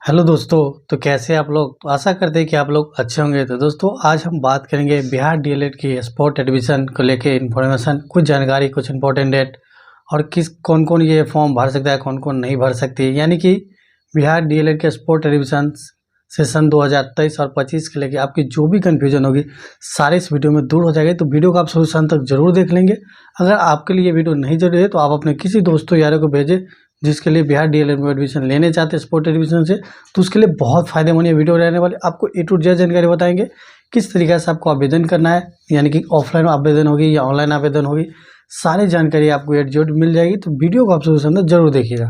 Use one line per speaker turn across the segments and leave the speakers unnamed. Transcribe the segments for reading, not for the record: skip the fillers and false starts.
Hello दोस्तों। तो कैसे आप लोग। तो आशा करते हैं कि आप लोग अच्छे होंगे। तो दोस्तों आज हम बात करेंगे बिहार डीएलएड की स्पोर्ट एडमिशन को लेके इन्फॉर्मेशन, कुछ जानकारी, कुछ इंपॉर्टेंट डेट और कौन कौन ये फॉर्म भर सकता है, कौन कौन नहीं भर सकती। यानी कि बिहार डीएलएड के स्पोर्ट एडमिशन सेशन 2023 और 25 के लेके आपकी जो भी कन्फ्यूजन होगी सारे इस वीडियो में दूर हो जाएगी। तो वीडियो को आप शुरू से अंत तक जरूर देख लेंगे। अगर आपके लिए वीडियो नहीं जरूरी है तो आप अपने किसी दोस्तों यारों को भेजें जिसके लिए बिहार डीएलएड में एडमिशन लेने चाहते हैं स्पोर्ट एडमिशन से, तो उसके लिए बहुत फायदेमंद ये वीडियो रहने वाली। आपको ए टू जेड जानकारी बताएंगे किस तरीके से आपको आवेदन करना है, यानी कि ऑफलाइन आवेदन होगी या ऑनलाइन आवेदन होगी, सारी जानकारी आपको ए टू जेड मिल जाएगी। तो वीडियो को आप शुरू से अंदर जरूर देखिएगा।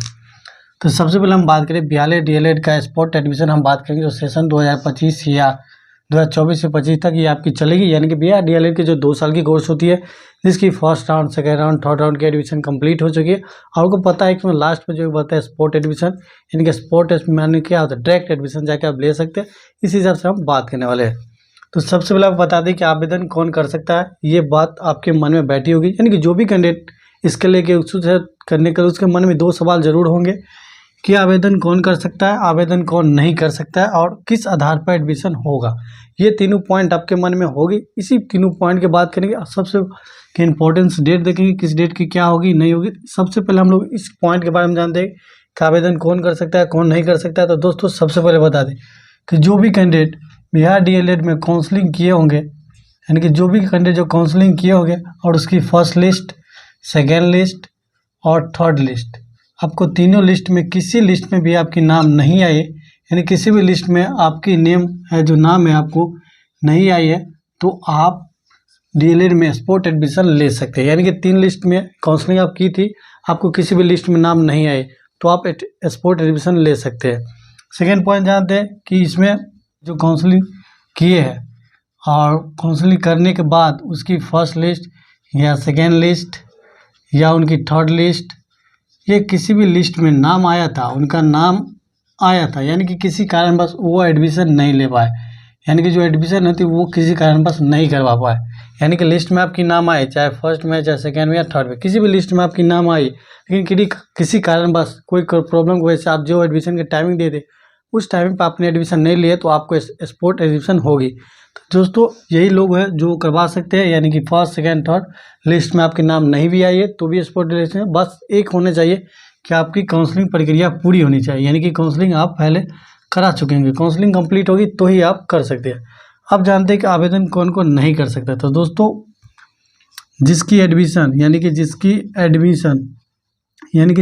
तो सबसे पहले हम बात करें बिहार डीएलएड का स्पोर्ट एडमिशन, हम बात करेंगे जो सेशन 2025 या 2024 से 25 तक ये आपकी चलेगी। यानी कि बिहार डीएलएड की जो 2 साल की कोर्स होती है, जिसकी first round, second round, third round की एडमिशन कंप्लीट हो चुकी है। और आपको पता है कि मैं लास्ट में जो बताया स्पोर्ट एडमिशन, यानी कि स्पोर्ट माने क्या होता है, डायरेक्ट एडमिशन जाके आप ले सकते हैं। इस हिसाब से हम बात करने वाले हैं। तो सबसे पहले आपको बता दें कि आवेदन कौन कर सकता है, ये बात आपके मन में बैठी होगी। यानी कि जो भी कैंडिडेट इसके लेके उत्सुक है करने के, उसके मन में 2 सवाल जरूर होंगे कि आवेदन कौन कर सकता है, आवेदन कौन नहीं कर सकता है और किस आधार पर एडमिशन होगा। ये तीनों पॉइंट आपके मन में होगी। इसी तीनों पॉइंट की बात करेंगे। सबसे इम्पोर्टेंस डेट देखेंगे, किस डेट की क्या होगी, नहीं होगी। सबसे पहले हम लोग इस पॉइंट के बारे में जानते हैं कि आवेदन कौन कर सकता है, कौन नहीं कर सकता है। तो दोस्तों सबसे पहले बता दें कि जो भी कैंडिडेट बिहार डीएलएड में काउंसलिंग किए होंगे, यानी कि जो भी कैंडिडेट जो काउंसलिंग किए होंगे और उसकी फर्स्ट लिस्ट, सेकेंड लिस्ट और थर्ड लिस्ट, आपको तीनों लिस्ट में किसी लिस्ट में भी आपकी नाम नहीं आई है, यानी किसी भी लिस्ट में आपकी नेम है जो नाम है आपको नहीं आई है, तो आप डीएलएड में स्पोर्ट एडमिशन ले सकते हैं। यानी कि 3 लिस्ट में काउंसलिंग आप की थी, आपको किसी भी लिस्ट में नाम नहीं आए, तो आप स्पोर्ट एडमिशन ले सकते हैं। सेकेंड पॉइंट जानते हैं कि इसमें जो काउंसलिंग किए हैं और काउंसलिंग करने के बाद उसकी फर्स्ट लिस्ट या सेकेंड लिस्ट या उनकी थर्ड लिस्ट, ये किसी भी लिस्ट में नाम आया था, उनका नाम आया था, यानी कि किसी कारणवश वो एडमिशन नहीं ले पाए, यानी कि जो एडमिशन होती वो किसी कारणवश नहीं करवा पाए। यानी कि लिस्ट में आपकी नाम आए, चाहे फर्स्ट में, चाहे सेकेंड में या थर्ड में, किसी भी लिस्ट में आपकी नाम आई, लेकिन किसी कारणवश कोई प्रॉब्लम की वजह से आप जो एडमिशन की टाइमिंग दे दे उस टाइमिंग पर आपने एडमिशन नहीं लिए, तो आपको स्पोर्ट एडमिशन होगी। तो दोस्तों यही लोग हैं जो करवा सकते हैं। यानी कि फर्स्ट, सेकेंड, थर्ड लिस्ट में आपके नाम नहीं भी आई है तो भी स्पोर्ट एडमिशन। बस एक होने चाहिए कि आपकी काउंसलिंग प्रक्रिया पूरी होनी चाहिए, यानी कि काउंसलिंग आप पहले करा चुके होंगे, काउंसलिंग कंप्लीट होगी तो ही आप कर सकते हैं। अब जानते हैं कि आवेदन कौन कौन नहीं कर सकता। तो दोस्तों जिसकी एडमिशन, यानी कि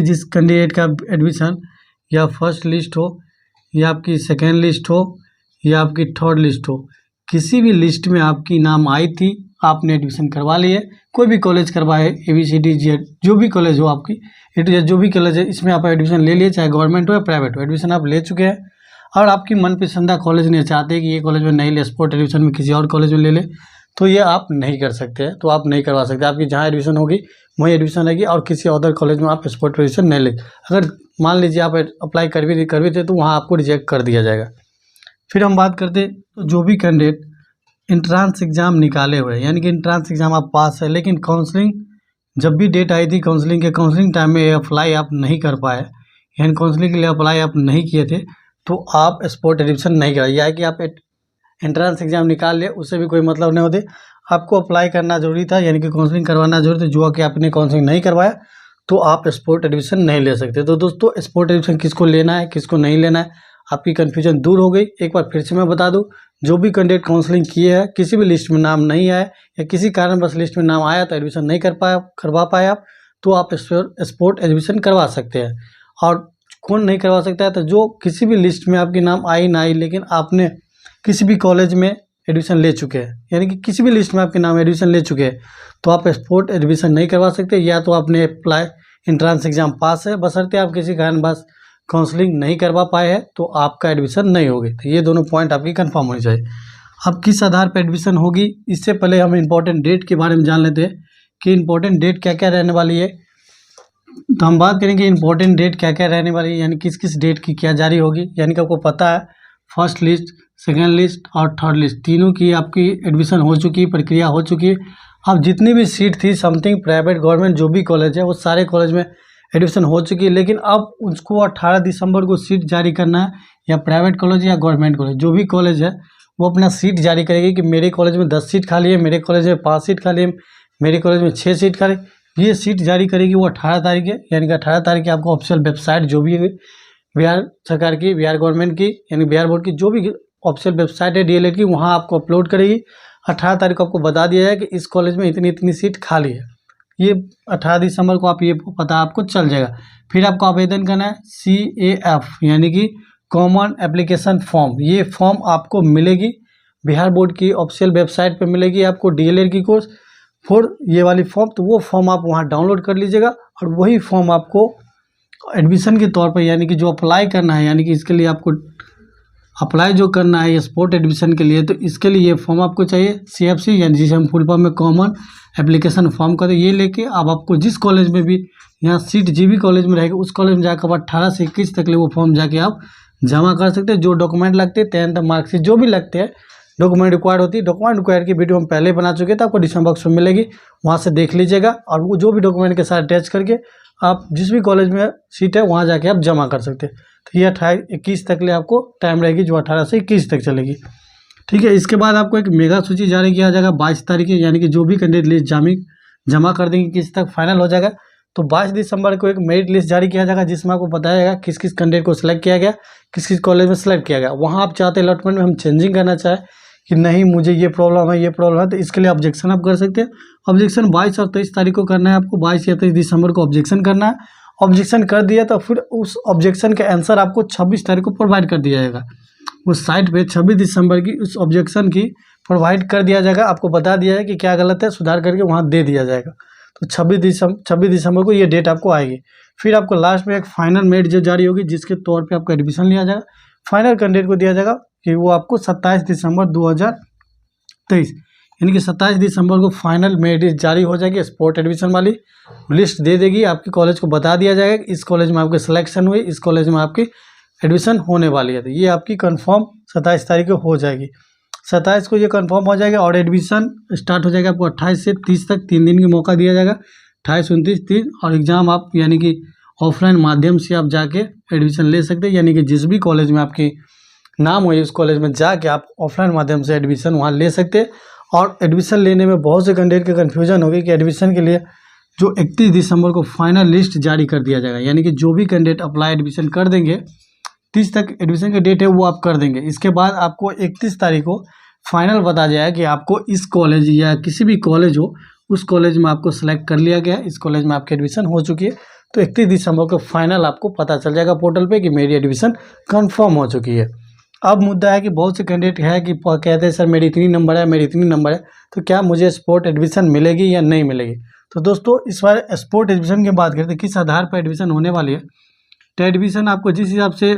जिस कैंडिडेट का एडमिशन या फर्स्ट लिस्ट हो या आपकी सेकेंड लिस्ट हो या आपकी थर्ड लिस्ट हो, किसी भी लिस्ट में आपकी नाम आई थी, आपने एडमिशन करवा लिए, कोई भी कॉलेज करवाए, ABCD जो भी कॉलेज हो आपकी, जो भी कॉलेज है, इसमें आप एडमिशन ले लिए, चाहे गवर्नमेंट हो या प्राइवेट हो, एडमिशन आप ले चुके हैं और आपकी मनपसंदा कॉलेज नहीं चाहते कि ये कॉलेज में नहीं ले, स्पोर्ट एडमिशन में किसी और कॉलेज में ले ले, तो ये आप नहीं कर सकते हैं, तो आप नहीं करवा सकते। आपकी जहाँ एडमिशन होगी वहीं एडमिशन रहेगी और किसी अदर कॉलेज में आप स्पोर्ट एडमिशन नहीं ले। अगर मान लीजिए आप अप्लाई कर भी थे तो वहाँ आपको रिजेक्ट कर दिया जाएगा। फिर हम बात करते तो जो भी कैंडिडेट इंट्रांस एग्ज़ाम निकाले हुए, यानी कि इंट्रांस एग्ज़ाम आप पास है, लेकिन काउंसलिंग जब भी डेट आई थी काउंसलिंग टाइम में अप्लाई आप नहीं कर पाए, यानी काउंसलिंग के लिए अप्लाई आप नहीं किए थे, तो आप स्पोर्ट एडमिशन नहीं कराइए। या कि आप एंट्रेंस एग्ज़ाम निकाल लिए, उससे भी कोई मतलब नहीं होते। आपको अप्लाई करना जरूरी था, यानी कि काउंसलिंग करवाना जरूरी था। जो कि आपने काउंसलिंग नहीं करवाया तो आप स्पोर्ट एडमिशन नहीं ले सकते। तो दोस्तों स्पोर्ट एडमिशन किसको लेना है, किसको नहीं लेना है, आपकी कन्फ्यूजन दूर हो गई। एक बार फिर से मैं बता दूं, जो भी कैंडिडेट काउंसलिंग किए हैं, किसी भी लिस्ट में नाम नहीं आया या किसी कारणवश लिस्ट में नाम आया तो एडमिशन नहीं करवा पाए आप, तो आप स्पोर्ट एडमिशन करवा सकते हैं। और कौन नहीं करवा सकता है, तो जो किसी भी लिस्ट में आपकी नाम आई ना आई, लेकिन आपने किसी भी कॉलेज में एडमिशन ले चुके हैं, यानी कि किसी भी लिस्ट में आपके नाम एडमिशन ले चुके हैं, तो आप स्पोर्ट एडमिशन नहीं करवा सकते। या तो आपने अप्लाई एंट्रेंस एग्ज़ाम पास है, बशर्ते आप किसी कारणवश काउंसलिंग नहीं करवा पाए हैं, तो आपका एडमिशन नहीं होगी। तो ये दोनों पॉइंट आपकी कंफर्म होनी चाहिए। अब किस आधार पर एडमिशन होगी, इससे पहले हम इंपॉर्टेंट डेट के बारे में जान लेते हैं कि इंपॉर्टेंट डेट क्या क्या रहने वाली है। तो हम बात करेंगे इंपॉर्टेंट डेट क्या क्या रहने वाली है, यानी किस किस डेट की क्या जारी होगी। यानी कि आपको पता है फर्स्ट लिस्ट, सेकेंड लिस्ट और थर्ड लिस्ट तीनों की आपकी एडमिशन हो चुकी, प्रक्रिया हो चुकी है। अब जितनी भी सीट थी समथिंग प्राइवेट गवर्नमेंट जो भी कॉलेज है वो सारे कॉलेज में एडमिशन हो चुकी है, लेकिन अब उसको 18 दिसंबर को सीट जारी करना है, या प्राइवेट कॉलेज या गवर्नमेंट कॉलेज जो भी कॉलेज है वो अपना सीट जारी करेगी कि मेरे कॉलेज में 10 सीट खाली है, मेरे कॉलेज में 5 सीट खाली है, मेरे कॉलेज में 6 सीट खाली। ये सीट जारी करेगी वो 18 तारीख है, यानी कि 18 तारीख की आपको ऑफिशियल वेबसाइट जो भी है बिहार सरकार की, बिहार गवर्नमेंट की, यानी बिहार बोर्ड की जो भी ऑफिशियल वेबसाइट है डीएलएड की, वहाँ आपको अपलोड करेगी। 18 तारीख को आपको बता दिया जाए कि इस कॉलेज में इतनी इतनी सीट खाली है। ये 18 दिसंबर को आप ये पता आपको चल जाएगा। फिर आपको आवेदन करना है CAF यानी कि कॉमन एप्लीकेशन फॉर्म। ये फॉर्म आपको मिलेगी बिहार बोर्ड की ऑफिशियल वेबसाइट पे मिलेगी आपको डीएलएड की कोर्स फॉर ये वाली फॉर्म। तो वो फॉर्म आप वहाँ डाउनलोड कर लीजिएगा और वही फॉर्म आपको एडमिशन के तौर पर, यानी कि जो अप्लाई करना है, यानी कि इसके लिए आपको अप्लाई जो करना है ये स्पोर्ट एडमिशन के लिए, तो इसके लिए ये फॉर्म आपको चाहिए CFC, यानी जिसे हम फुल फॉर्म में कॉमन एप्लीकेशन फॉर्म करते हैं। ये लेके अब आपको जिस कॉलेज में भी यहाँ सीट जी भी कॉलेज में रहेगी उस कॉलेज में जाकर 18 से 21 तक ले वो फॉर्म जाके आप जमा कर सकते हैं। जो डॉक्यूमेंट लगते हैं 10th मार्कशीट जो भी लगते हैं डॉक्यूमेंट रिक्वायर्ड होती है, डॉक्यूमेंट रिक्वायर्ड की वीडियो हम पहले बना चुके थे, आपको डिस्क्रिप्शन बॉक्स में मिलेगी, वहाँ से देख लीजिएगा। और वो जो भी डॉक्यूमेंट के साथ अटैच करके आप जिस भी कॉलेज में सीट है वहाँ जाके आप जमा कर सकते हैं। तो ये 18-21 तक ले आपको टाइम रहेगी, जो 18 से 21 तक चलेगी। ठीक है, इसके बाद आपको एक मेगा सूची जारी किया जाएगा 22 तारीख की, यानी कि जो भी कैंडिडेट लिस्ट जमा कर देंगे किस तक फाइनल हो जाएगा। तो 22 दिसंबर को एक मेरिट लिस्ट जारी किया जाएगा जिसमें आपको बताया जाएगा किस किस कैंडिडेट को सिलेक्ट किया गया, किस किस कॉलेज में सिलेक्ट किया गया। वहाँ आप चाहते हैं अलॉटमेंट में हम चेंजिंग करना चाहें कि नहीं मुझे ये प्रॉब्लम है, ये प्रॉब्लम है, तो इसके लिए ऑब्जेक्शन आप कर सकते हैं। ऑब्जेक्शन 22 और 23 तारीख को करना है आपको, 22 या 23 दिसंबर को ऑब्जेक्शन करना है। ऑब्जेक्शन कर दिया तो फिर उस ऑब्जेक्शन का आंसर आपको 26 तारीख को प्रोवाइड कर दिया जाएगा। उस साइट पे 26 दिसंबर की उस ऑब्जेक्शन की प्रोवाइड कर दिया जाएगा, आपको बता दिया है कि क्या गलत है, सुधार करके वहाँ दे दिया जाएगा। तो 26 दिसंबर को ये डेट आपको आएगी। फिर आपको लास्ट में एक फाइनल मेरिट जो जारी होगी जिसके तौर पे आपका एडमिशन लिया जाएगा। फाइनल कैंडिडेट को दिया जाएगा कि वो आपको 27 दिसंबर 2023 यानी कि 27 दिसंबर को फाइनल मेरिट लिस्ट जारी हो जाएगी। स्पोर्ट एडमिशन वाली लिस्ट दे देगी, आपके कॉलेज को बता दिया जाएगा कि इस कॉलेज में आपकी सिलेक्शन हुई, इस कॉलेज में आपकी एडमिशन होने वाली है। तो ये आपकी कंफर्म 27 तारीख को हो जाएगी। 27 को ये कंफर्म हो जाएगा और एडमिशन स्टार्ट हो जाएगा आपको 28 से 30 तक 3 दिन की मौका दिया जाएगा। 28, 29, 30 और एग्ज़ाम आप यानी कि ऑफलाइन माध्यम से आप जाके एडमिशन ले सकते हैं, यानी कि जिस भी कॉलेज में आपकी नाम हुई उस कॉलेज में जाके आप ऑफलाइन माध्यम से एडमिशन वहाँ ले सकते हैं। और एडमिशन लेने में बहुत से कैंडिडेट के कन्फ्यूजन हो गई कि एडमिशन के लिए जो 31 दिसंबर को फाइनल लिस्ट जारी कर दिया जाएगा, यानी कि जो भी कैंडिडेट अप्लाई एडमिशन कर देंगे 30 तक एडमिशन का डेट है वो आप कर देंगे। इसके बाद आपको 31 तारीख को फाइनल बता जाएगा कि आपको इस कॉलेज या किसी भी कॉलेज हो उस कॉलेज में आपको सेलेक्ट कर लिया गया है, इस कॉलेज में आपकी एडमिशन हो चुकी है। तो 31 दिसंबर को फाइनल आपको पता चल जाएगा पोर्टल पे कि मेरी एडमिशन कंफर्म हो चुकी है। अब मुद्दा है कि बहुत से कैंडिडेट है कि कहते हैं सर मेरी इतनी नंबर है, मेरी इतनी नंबर है, तो क्या मुझे स्पोर्ट एडमिशन मिलेगी या नहीं मिलेगी। तो दोस्तों इस बार स्पोर्ट एडमिशन की बात करते हैं किस आधार पर एडमिशन होने वाली है। तो एडमिशन आपको जिस हिसाब से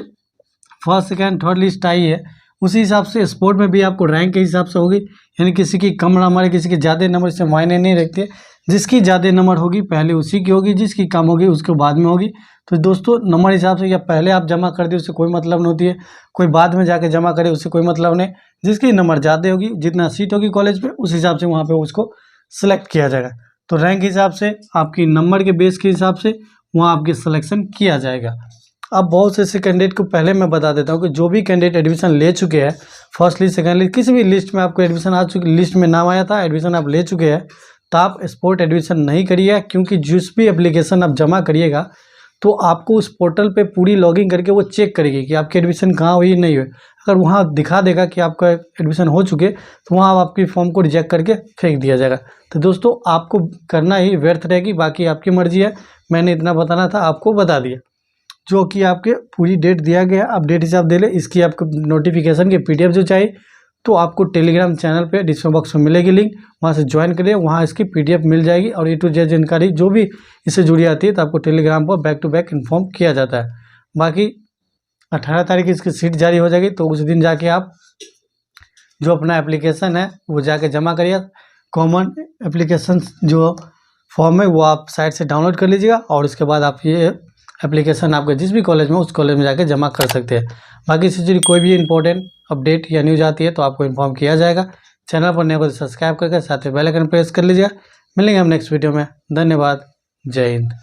फर्स्ट सेकंड थर्ड लिस्ट आई है उसी हिसाब से स्पोर्ट में भी आपको रैंक के हिसाब से होगी, यानी किसी की कम नंबर है किसी के ज़्यादा नंबर से मायने नहीं रखते हैं। जिसकी ज़्यादा नंबर होगी पहले उसी की होगी, जिसकी कम होगी उसके बाद में होगी। तो दोस्तों नंबर हिसाब से या पहले आप जमा कर दिए उससे कोई मतलब नहीं होती है, कोई बाद में जाके जमा करे उससे कोई मतलब नहीं। जिसकी नंबर ज़्यादा होगी, जितना सीट होगी कॉलेज पे उस हिसाब से वहाँ पे उसको सिलेक्ट किया जाएगा। तो रैंक के हिसाब से आपकी नंबर के बेस के हिसाब से वहाँ आपकी सिलेक्शन किया जाएगा। अब बहुत से ऐसे कैंडिडेट को पहले मैं बता देता हूँ कि जो भी कैंडिडेट एडमिशन ले चुके हैं फर्स्ट लिस्ट सेकंड लिस्ट किसी भी लिस्ट में आपको एडमिशन आ चुकी, लिस्ट में नाम आया था एडमिशन आप ले चुके हैं, तो आप स्पोर्ट एडमिशन नहीं करिए, क्योंकि जिस भी एप्लीकेशन आप जमा करिएगा तो आपको उस पोर्टल पे पूरी लॉगिन करके वो चेक करेगी कि आपकी एडमिशन कहाँ हुई नहीं हुई। अगर वहाँ दिखा देगा कि आपका एडमिशन हो चुके तो वहाँ आपकी फॉर्म को रिजेक्ट करके फेंक दिया जाएगा। तो दोस्तों आपको करना ही व्यर्थ रहेगी, बाकी आपकी मर्जी है। मैंने इतना बताना था आपको बता दिया, जो कि आपके पूरी डेट दिया गया, आप डेट हिसाब दे ले। इसकी आपको नोटिफिकेशन की PDF जो चाहिए तो आपको टेलीग्राम चैनल पे डिस्क्रिप्शन बॉक्स में मिलेगी लिंक, वहाँ से ज्वाइन करिए, वहाँ इसकी PDF मिल जाएगी। और A to Z जानकारी जो भी इससे जुड़ी आती है तो आपको टेलीग्राम पर बैक टू बैक इन्फॉर्म किया जाता है। बाकी 18 तारीख इसकी सीट जारी हो जाएगी, तो उस दिन जाके आप जो अपना एप्लीकेशन है वो जाके जमा करिए। कॉमन एप्लीकेशन जो फॉर्म है वो आप साइट से डाउनलोड कर लीजिएगा और उसके बाद आप ये एप्लीकेशन आपके जिस भी कॉलेज में उस कॉलेज में जाके जमा कर सकते हैं। बाकी इससे जुड़ी कोई भी इंपॉर्टेंट अपडेट या न्यूज़ आती है तो आपको इन्फॉर्म किया जाएगा। चैनल पर नए हो तो सब्सक्राइब करके साथ में बेल आइकन प्रेस कर लीजिएगा। मिलेंगे हम नेक्स्ट वीडियो में। धन्यवाद। जय हिंद।